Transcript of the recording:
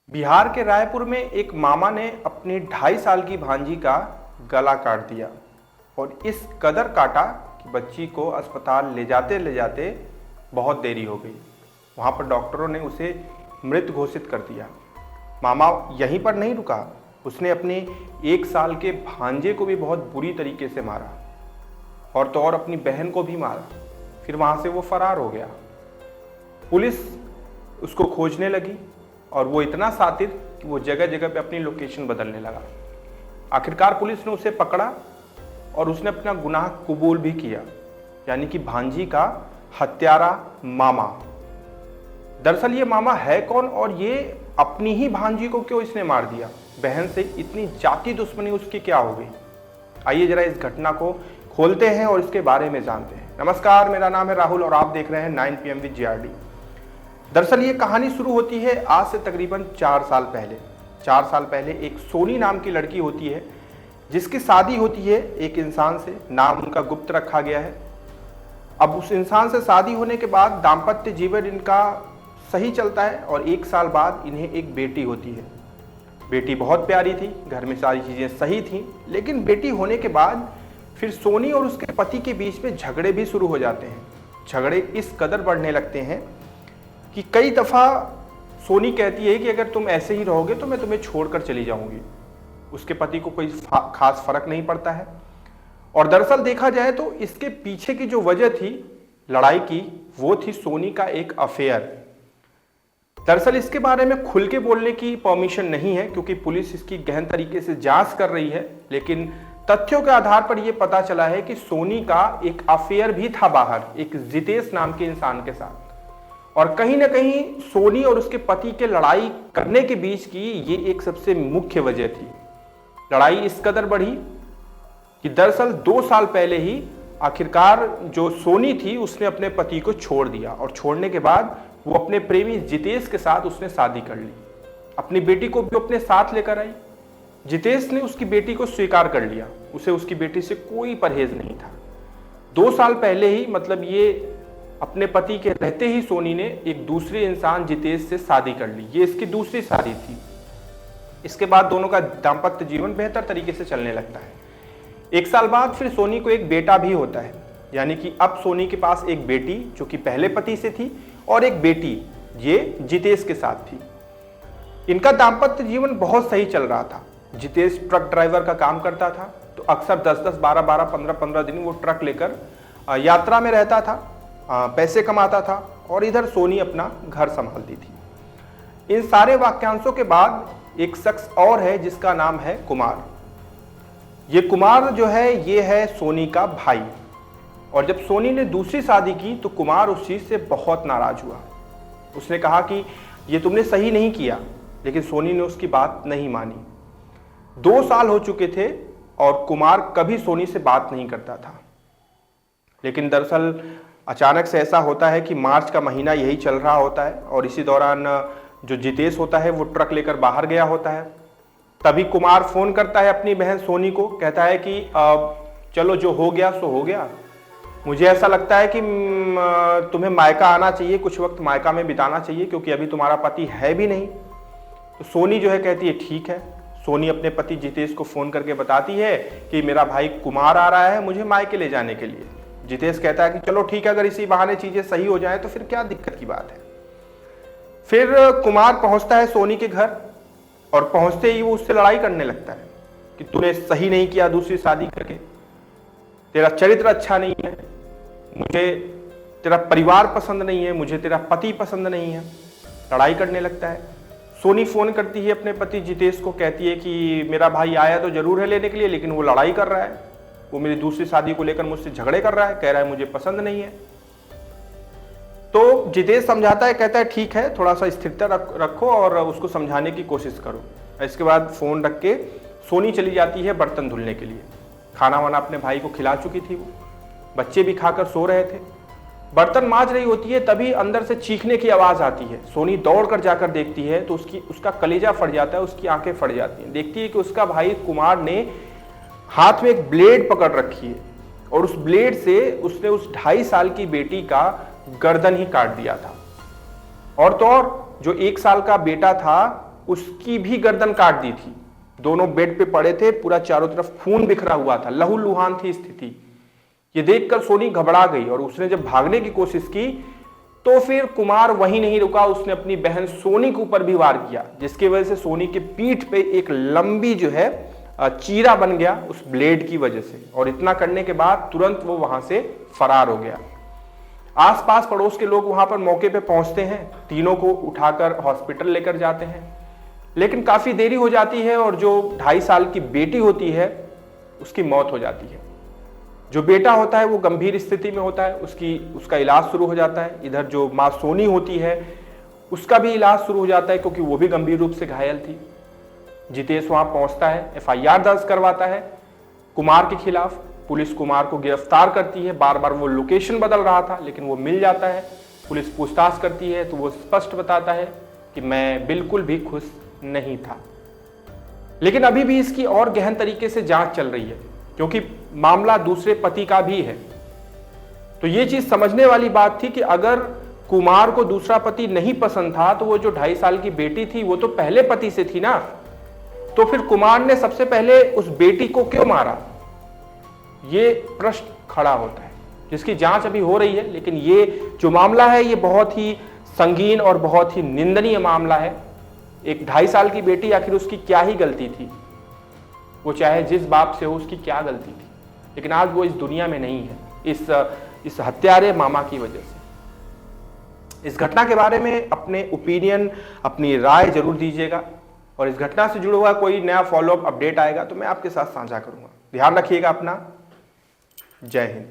बिहार के रायपुर में एक मामा ने अपनी 2.5 साल की भांजी का गला काट दिया और इस कदर काटा कि बच्ची को अस्पताल ले जाते बहुत देरी हो गई। वहाँ पर डॉक्टरों ने उसे मृत घोषित कर दिया। मामा यहीं पर नहीं रुका, उसने अपने 1 साल के भांजे को भी बहुत बुरी तरीके से मारा और तो और अपनी बहन को भी मारा। फिर वहाँ से वो फरार हो गया। पुलिस उसको खोजने लगी और वो इतना शातिर कि वो जगह जगह पे अपनी लोकेशन बदलने लगा। आखिरकार पुलिस ने उसे पकड़ा और उसने अपना गुनाह कबूल भी किया, यानी कि भांजी का हत्यारा मामा। दरअसल ये मामा है कौन और ये अपनी ही भांजी को क्यों इसने मार दिया? बहन से इतनी जाति दुश्मनी उसकी क्या हो गई? आइए जरा इस घटना को खोलते हैं और इसके बारे में जानते हैं। नमस्कार, मेरा नाम है राहुल और आप देख रहे हैं 9 PM विद JRD। दरअसल ये कहानी शुरू होती है आज से तकरीबन 4 साल पहले। 4 साल पहले एक सोनी नाम की लड़की होती है जिसकी शादी होती है एक इंसान से। नाम उनका गुप्त रखा गया है। अब उस इंसान से शादी होने के बाद दाम्पत्य जीवन इनका सही चलता है और 1 साल बाद इन्हें एक बेटी होती है। बेटी बहुत प्यारी थी, घर में सारी चीज़ें सही थीं, लेकिन बेटी होने के बाद फिर सोनी और उसके पति के बीच में झगड़े भी शुरू हो जाते हैं। झगड़े इस कदर बढ़ने लगते हैं कि कई दफ़ा सोनी कहती है कि अगर तुम ऐसे ही रहोगे तो मैं तुम्हें छोड़कर चली जाऊंगी। उसके पति को कोई खास फर्क नहीं पड़ता है। और दरअसल देखा जाए तो इसके पीछे की जो वजह थी लड़ाई की, वो थी सोनी का एक अफेयर। दरअसल इसके बारे में खुल के बोलने की परमिशन नहीं है क्योंकि पुलिस इसकी गहन तरीके से जांच कर रही है, लेकिन तथ्यों के आधार पर यह पता चला है कि सोनी का एक अफेयर भी था बाहर, एक जितेश नाम के इंसान के साथ। और कहीं ना कहीं सोनी और उसके पति के लड़ाई करने के बीच की ये एक सबसे मुख्य वजह थी। लड़ाई इस कदर बढ़ी कि दरअसल 2 साल पहले ही आखिरकार जो सोनी थी उसने अपने पति को छोड़ दिया और छोड़ने के बाद वो अपने प्रेमी जितेश के साथ उसने शादी कर ली। अपनी बेटी को भी अपने साथ लेकर आई। जितेश ने उसकी बेटी को स्वीकार कर लिया। उसे उसकी बेटी से कोई परहेज नहीं था। 2 साल पहले ही, मतलब ये अपने पति के रहते ही सोनी ने एक दूसरे इंसान जितेश से शादी कर ली। ये इसकी दूसरी शादी थी। इसके बाद दोनों का दाम्पत्य जीवन बेहतर तरीके से चलने लगता है। 1 साल बाद फिर सोनी को एक बेटा भी होता है, यानी कि अब सोनी के पास एक बेटी जो कि पहले पति से थी और एक बेटी ये जितेश के साथ थी। इनका दाम्पत्य जीवन बहुत सही चल रहा था। जितेश ट्रक ड्राइवर का काम करता था, तो अक्सर 10-10, 12-12, 15-15 दिन वो ट्रक लेकर यात्रा में रहता था, पैसे कमाता था और इधर सोनी अपना घर संभालती थी। इन सारे वाक्यांशों के बाद एक शख्स और है जिसका नाम है कुमार। ये कुमार जो है ये है सोनी का भाई। और जब सोनी ने दूसरी शादी की तो कुमार उस चीज़ से बहुत नाराज हुआ। उसने कहा कि ये तुमने सही नहीं किया, लेकिन सोनी ने उसकी बात नहीं मानी। 2 साल हो चुके थे और कुमार कभी सोनी से बात नहीं करता था। लेकिन दरअसल अचानक से ऐसा होता है कि मार्च का महीना यही चल रहा होता है और इसी दौरान जो जितेश होता है वो ट्रक लेकर बाहर गया होता है। तभी कुमार फोन करता है अपनी बहन सोनी को, कहता है कि चलो जो हो गया सो हो गया। मुझे ऐसा लगता है कि तुम्हें मायका आना चाहिए, कुछ वक्त मायका में बिताना चाहिए क्योंकि अभी तुम्हारा पति है भी नहीं। तो सोनी जो है कहती है ठीक है। सोनी अपने पति जितेश को फोन करके बताती है कि मेरा भाई कुमार आ रहा है मुझे मायके ले जाने के लिए। जितेश कहता है कि चलो ठीक है, अगर इसी बहाने चीजें सही हो जाएं तो फिर क्या दिक्कत की बात है। फिर कुमार पहुंचता है सोनी के घर और पहुंचते ही वो उससे लड़ाई करने लगता है कि तूने सही नहीं किया दूसरी शादी करके, तेरा चरित्र अच्छा नहीं है, मुझे तेरा परिवार पसंद नहीं है, मुझे तेरा पति पसंद नहीं है। लड़ाई करने लगता है। सोनी फोन करती है अपने पति जितेश को, कहती है कि मेरा भाई आया तो जरूर है लेने के लिए, लेकिन वो लड़ाई कर रहा है, वो मेरी दूसरी शादी को लेकर मुझसे झगड़े कर रहा है, कह रहा है मुझे पसंद नहीं है। तो जितेश समझाता है, कहता है ठीक है, थोड़ा सा स्थिरता रखो और उसको समझाने की कोशिश करो। इसके बाद फोन रख के सोनी चली जाती है बर्तन धुलने के लिए। खाना वाना अपने भाई को खिला चुकी थी, वो बच्चे भी खाकर सो रहे थे। बर्तन मांज रही होती है, तभी अंदर से चीखने की आवाज आती है। सोनी दौड़ कर जाकर देखती है तो उसका कलेजा फट जाता है, उसकी आंखें फट जाती हैं। देखती है कि उसका भाई कुमार ने हाथ में एक ब्लेड पकड़ रखी है और उस ब्लेड से उसने उस 2.5 साल की बेटी का गर्दन ही काट दिया था। और तो और जो 1 साल का बेटा था उसकी भी गर्दन काट दी थी। दोनों बेड पे पड़े थे, पूरा चारों तरफ खून बिखरा हुआ था, लहूलुहान थी स्थिति। ये देखकर सोनी घबरा गई और उसने जब भागने की कोशिश की तो फिर कुमार वहीं नहीं रुका, उसने अपनी बहन सोनी के ऊपर भी वार किया, जिसकी वजह से सोनी के पीठ पे एक लंबी जो है चीरा बन गया उस ब्लेड की वजह से। और इतना करने के बाद तुरंत वो वहां से फरार हो गया। आसपास पड़ोस के लोग वहां पर मौके पे पहुंचते हैं, तीनों को उठाकर हॉस्पिटल लेकर जाते हैं, लेकिन काफी देरी हो जाती है और जो 2.5 साल की बेटी होती है उसकी मौत हो जाती है। जो बेटा होता है वो गंभीर स्थिति में होता है, उसका इलाज शुरू हो जाता है। इधर जो माँ सोनी होती है उसका भी इलाज शुरू हो जाता है, क्योंकि वो भी गंभीर रूप से घायल थी। जितेश वहां पहुंचता है, FIR दर्ज करवाता है कुमार के खिलाफ। पुलिस कुमार को गिरफ्तार करती है। बार बार वो लोकेशन बदल रहा था लेकिन वो मिल जाता है। पुलिस पूछताछ करती है तो वो स्पष्ट बताता है कि मैं बिल्कुल भी खुश नहीं था। लेकिन अभी भी इसकी और गहन तरीके से जांच चल रही है, क्योंकि मामला दूसरे पति का भी है। तो ये चीज समझने वाली बात थी कि अगर कुमार को दूसरा पति नहीं पसंद था तो वो जो 2.5 साल की बेटी थी वो तो पहले पति से थी ना, तो फिर कुमार ने सबसे पहले उस बेटी को क्यों मारा? ये प्रश्न खड़ा होता है, जिसकी जांच अभी हो रही है। लेकिन ये जो मामला है ये बहुत ही संगीन और बहुत ही निंदनीय मामला है। एक 2.5 साल की बेटी, आखिर उसकी क्या ही गलती थी? वो चाहे जिस बाप से हो, उसकी क्या गलती थी? लेकिन आज वो इस दुनिया में नहीं है, इस हत्यारे मामा की वजह से। इस घटना के बारे में अपने ओपिनियन, अपनी राय जरूर दीजिएगा, और इस घटना से जुड़ा हुआ कोई नया फॉलोअप अपडेट आएगा तो मैं आपके साथ साझा करूंगा। ध्यान रखिएगा अपना। जय हिंद।